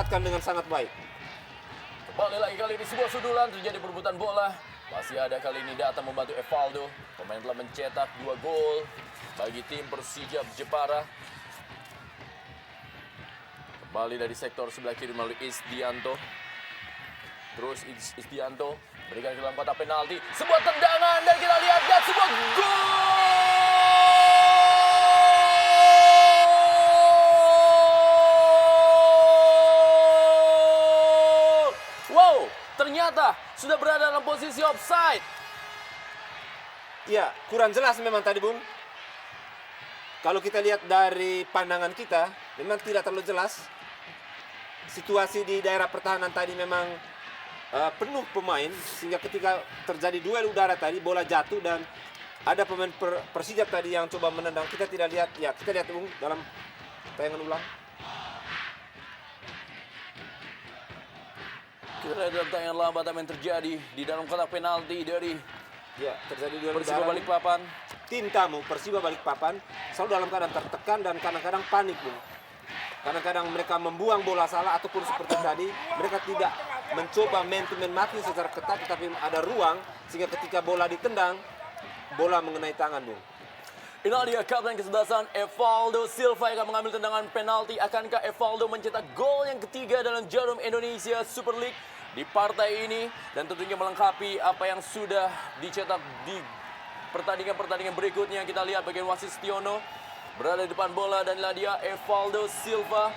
dimanfaatkan dengan sangat baik. Kembali lagi kali ini sebuah sundulan, terjadi perebutan bola. Masih ada kali ini datang membantu Evaldo. Pemain telah mencetak 2 gol bagi tim Persijap Jepara. Kembali dari sektor sebelah kiri melalui Isdianto. Terus Isdianto berikan ke dalam kotak penalti. Sebuah tendangan dan kita lihat dan sebuah gol! Wow, ternyata sudah berada dalam posisi offside. Ya, kurang jelas memang tadi, Bung. Kalau kita lihat dari pandangan kita, memang tidak terlalu jelas. Situasi di daerah pertahanan tadi memang penuh pemain, sehingga ketika terjadi duel udara tadi, bola jatuh dan ada pemain Persijap tadi yang coba menendang. Kita tidak lihat, ya kita lihat, Bung, dalam tayangan ulang. Kita lihat dalam tayangan lambat apa yang terjadi di dalam kotak penalti dari terjadi duel Persiba udara. Balikpapan. Tim tamu Persiba Balikpapan selalu dalam keadaan tertekan dan kadang-kadang panik, Bung. Kadang-kadang mereka membuang bola salah ataupun seperti tadi mereka tidak mencoba man-to-man marking secara ketat, tetapi ada ruang sehingga ketika bola ditendang, bola mengenai tangan, Bung. Inilah dia kapten kesebelasan Evaldo Silva yang akan mengambil tendangan penalti. Akankah Evaldo mencetak gol yang ketiga dalam Jarum Indonesia Super League di partai ini dan tentunya melengkapi apa yang sudah dicetak di pertandingan-pertandingan berikutnya. Kita lihat bagian wasit Setiono berada di depan bola dan inilah dia Evaldo Silva,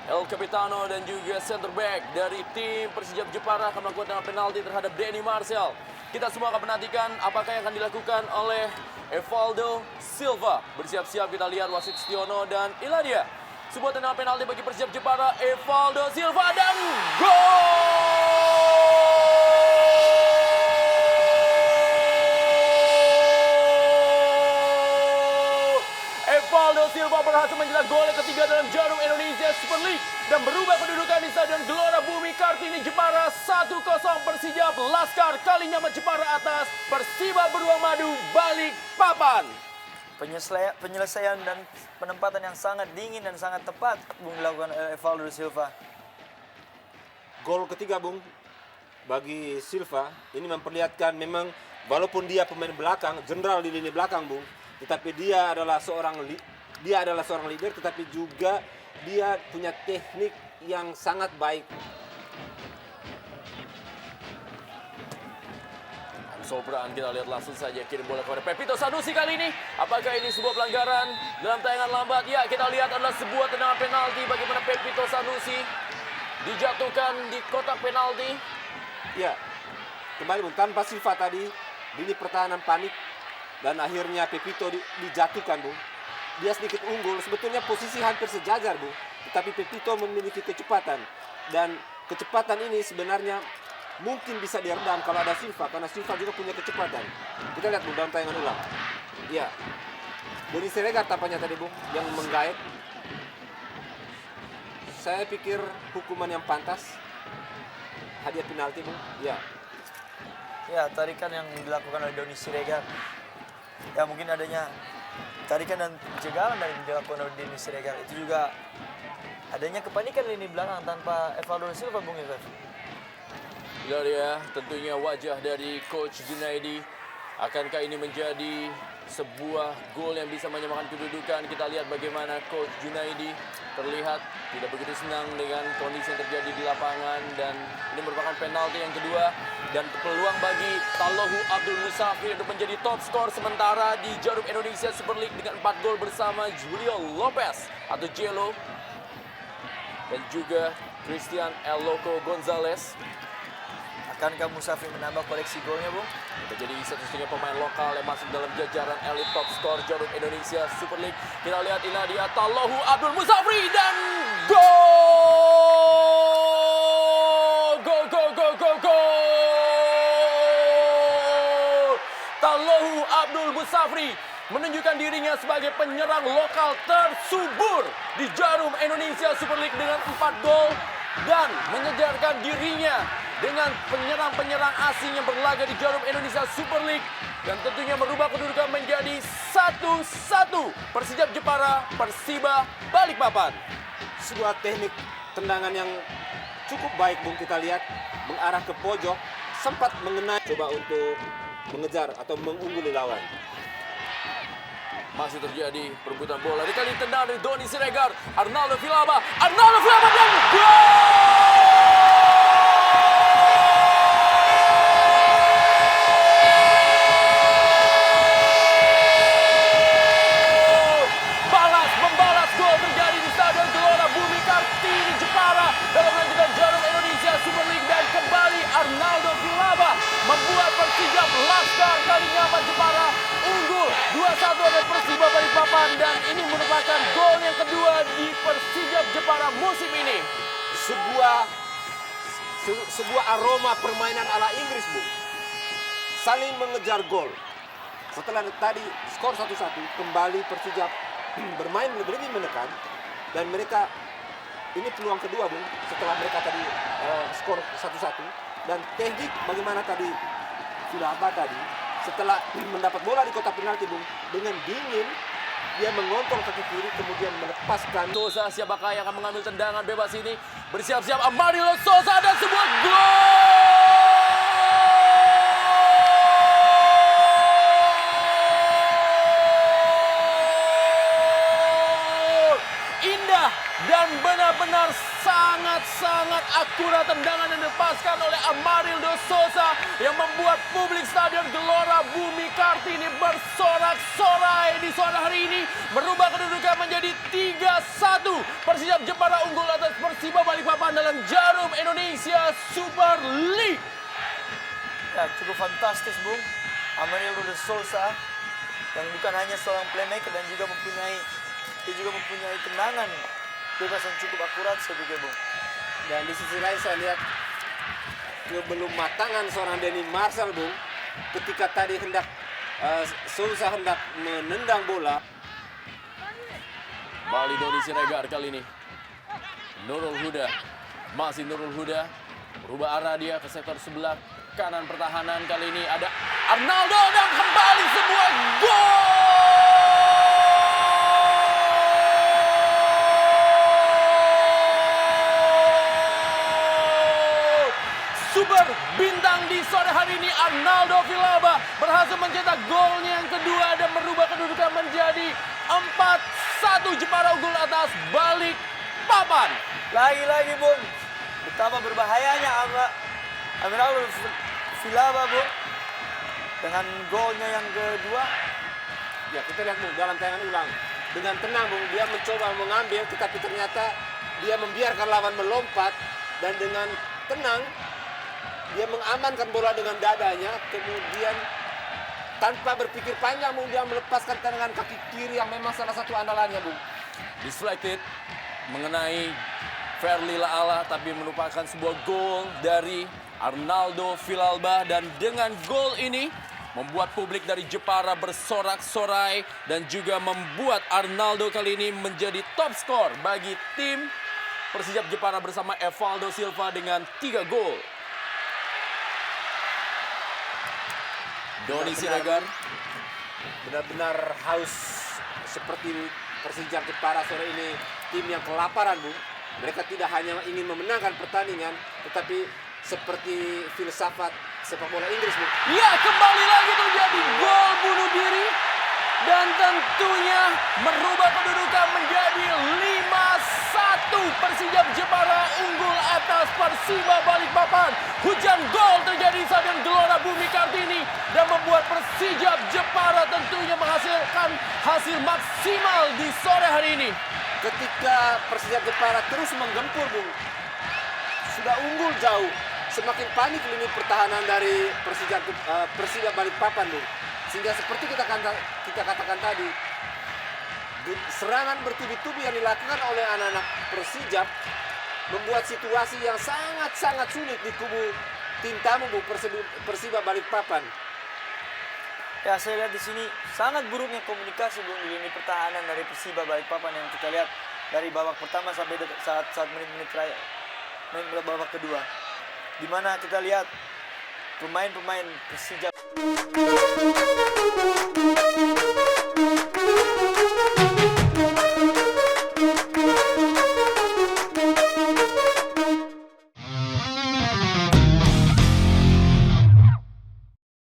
El Capitano dan juga center back dari tim Persijap Jepara akan melakukan tendangan penalti terhadap Denny Marcel. Kita semua akan menantikan apakah yang akan dilakukan oleh Evaldo Silva. Bersiap-siap kita lihat wasit Setiono dan inilah dia sebuah tendangan penalti bagi Persijap Jepara. Evaldo Silva dan gol! Evaldo Silva berhasil mencetak gol yang ketiga dalam Jarum Indonesia Super League dan berubah kedudukan di Stadion Gelora Bumi Kartini Jepara 1-0. Persijap Laskar Kalinyama Jepara atas Persiba Beruang Madu Balikpapan. Penyelesaian dan penempatan yang sangat dingin dan sangat tepat Bung dilakukan Evaldo Silva. Gol ketiga, Bung, bagi Silva ini memperlihatkan memang walaupun dia pemain belakang, jenderal di lini belakang, Bung, tetapi dia adalah seorang leader, tetapi juga dia punya teknik yang sangat baik. Sobran, kita lihat langsung saja kirim bola kepada Pepito Sanusi kali ini. Apakah ini sebuah pelanggaran dalam tayangan lambat? Ya, kita lihat adalah sebuah tendangan penalti bagaimana Pepito Sanusi dijatuhkan di kotak penalti. Ya, kembali, Bung, tanpa Silva tadi lini pertahanan panik dan akhirnya Pepito dijatuhkan, Bung. Dia sedikit unggul, sebetulnya posisi hampir sejajar, Bung, tetapi Pepito memiliki kecepatan dan kecepatan ini sebenarnya mungkin bisa diredam kalau ada Silva, karena Silva juga punya kecepatan. Kita lihat, Bung, dalam tayangan ulang. Ya, Denny Siregar tampaknya tadi, Bung, yang menggait. Saya pikir hukuman yang pantas, hadiah penalti, Bung. Ya. Ya, tarikan yang dilakukan oleh Denny Siregar. Ya, mungkin adanya tarikan dan pencegahan dari dilakukan oleh Denny Siregar. Itu juga adanya kepanikan lini belakang tanpa Evaldo Silva, Bung Yusuf. Inilah dia tentunya wajah dari Coach Junaidi. Akankah ini menjadi sebuah gol yang bisa menyamakan kedudukan? Kita lihat bagaimana Coach Junaidi terlihat tidak begitu senang dengan kondisi yang terjadi di lapangan. Dan ini merupakan penalti yang kedua. Dan peluang bagi Talohu Abdul Musafir untuk menjadi top skor sementara di Jarum Indonesia Super League dengan 4 gol bersama Julio Lopez atau Jelo. Dan juga Christian El Loco Gonzalez. Akankah Musafir menambah koleksi golnya, Bung? Menjadi satu-satunya pemain lokal yang masuk dalam jajaran elit top skor Jarum Indonesia Super League. Kita lihat ini dia Talohu Abdul Musafri dan gol! Gol, gol, gol, gol, gol! Talohu Abdul Musafri menunjukkan dirinya sebagai penyerang lokal tersubur di Jarum Indonesia Super League dengan 4 gol dan menyejarkan dirinya dengan penyerang-penyerang asing yang berlaga di Jarum Indonesia Super League dan tentunya merubah kedudukan menjadi 1-1 Persijap Jepara Persiba Balikpapan. Sebuah teknik tendangan yang cukup baik Bung, kita lihat mengarah ke pojok, sempat mengenai, coba untuk mengejar atau mengungguli lawan. Masih terjadi perebutan bola. Dikali tendang dari Doni Siregar, Arnaldo Villalba dan gol! Membalas gol terjadi di Stadion Gelora Bumi Kartini Jepara dalam lanjutan Jarum Indonesia Super League, dan kembali Arnaldo Villalba membuat Persijap Laskar Kalinyamat Jepara unggul 2-1 atas Persiba Balikpapan, dan ini merupakan gol yang kedua di Persijap Jepara musim ini. Sebuah aroma permainan ala Inggris, Bu. Saling mengejar gol. Setelah tadi skor 1-1, kembali Persijap bermain lebih menekan, dan mereka ini peluang kedua, Bung, setelah mereka tadi skor 1-1. Dan teknik bagaimana tadi Villalba tadi setelah mendapat bola di kotak penalti, Bung, dengan dingin dia mengontrol kaki kiri kemudian melepaskan. Sosa, siapakah yang akan mengambil tendangan bebas ini? Bersiap-siap Amarildo Sosa, dan sebuah gol! Indah dan benar-benar sangat-sangat akurat tendangan yang dilepaskan oleh Amarildo Sosa yang membuat publik Stadion Gelora Bumi Kartini bersorak-sorai di sore hari ini, merubah kedudukan menjadi 3-1. Persijap Jepara unggul atas Persiba Balikpapan dalam Jarum Indonesia Super League. Ya, cukup fantastis, Bung. Amarildo Sosa yang bukan hanya seorang playmaker dan juga mempunyai tendangan bebas yang cukup akurat, saya pikir, Bung. Dan di sisi lain saya lihat kebelum matangan seorang Denny Marshall, Bung, ketika tadi Sousa hendak menendang bola. Bali Doni Siregar kali ini. Nurul Huda, masih Nurul Huda, berubah arah dia ke sektor sebelah kanan pertahanan. Kali ini ada Arnaldo, dan kembali sebuah gol! Super bintang di sore hari ini, Arnaldo Villalba berhasil mencetak golnya yang kedua dan merubah kedudukan menjadi 4-1. Jepara unggul atas Balikpapan. Lagi-lagi, Bung, betapa berbahayanya Arnaldo Villalba, Bung, dengan golnya yang kedua. Ya, kita lihat, Bung, dalam tayangan ulang. Dengan tenang, Bung, dia mencoba mengambil, tetapi ternyata dia membiarkan lawan melompat, dan dengan tenang dia mengamankan bola dengan dadanya, kemudian tanpa berpikir panjang, Bung, dia melepaskan tendangan kaki kiri yang memang salah satu andalannya, Bung. Deflected mengenai Ferli Laala, tapi merupakan sebuah gol dari Arnaldo Villalba, dan dengan gol ini membuat publik dari Jepara bersorak-sorai dan juga membuat Arnaldo kali ini menjadi top skor bagi tim Persijap Jepara bersama Evaldo Silva dengan 3 gol. Doni Siregar Benar-benar haus seperti Persijap Jepara sore ini, tim yang kelaparan, Bung. Mereka tidak hanya ingin memenangkan pertandingan, tetapi seperti filsafat sepak bola Inggris, Bung. Ya, kembali lagi terjadi gol bunuh diri, dan tentunya merubah kedudukan menjadi 5-1. Persijap Jepara unggul atas Persiba Balikpapan. Hujan gol terjadi di Stadion Gelora Bumi Kartini dan membuat Persijap Jepara tentunya menghasilkan hasil maksimal di sore hari ini. Ketika Persijap Jepara terus menggempur, Bung, sudah unggul jauh, semakin panik lini pertahanan dari Persijap Balikpapan, Bung. Sehingga seperti kita katakan tadi, serangan bertubi-tubi yang dilakukan oleh anak-anak Persijap membuat situasi yang sangat-sangat sulit di kubu tim tamu, Bung, Persiba Balikpapan. Ya, saya lihat di sini sangat buruknya komunikasi, Bung, di lini pertahanan dari Persiba Balikpapan yang kita lihat dari babak pertama sampai saat menit-menit terakhir, babak kedua, di mana kita lihat pemain-pemain Persijap